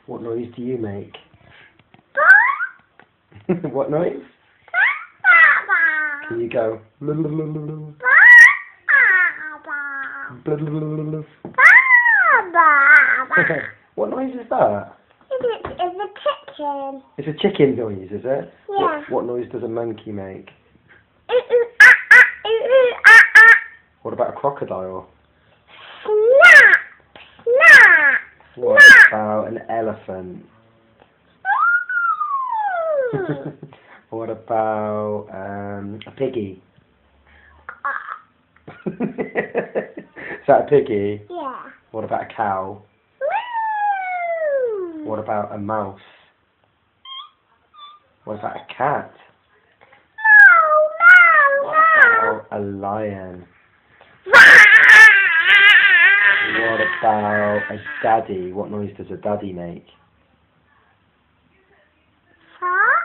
What noise do you make? What noise? Can you go? What noise is that? It's a chicken. It's a chicken noise, is it? Yeah. What noise does a monkey make? What about a crocodile? Snap! Snap! What Snap! about an elephant? What about a piggy? Is that a piggy? Yeah. What about a cow? What about a mouse? What about a cat? What about a lion? What about a daddy? What noise does a daddy make? Huh?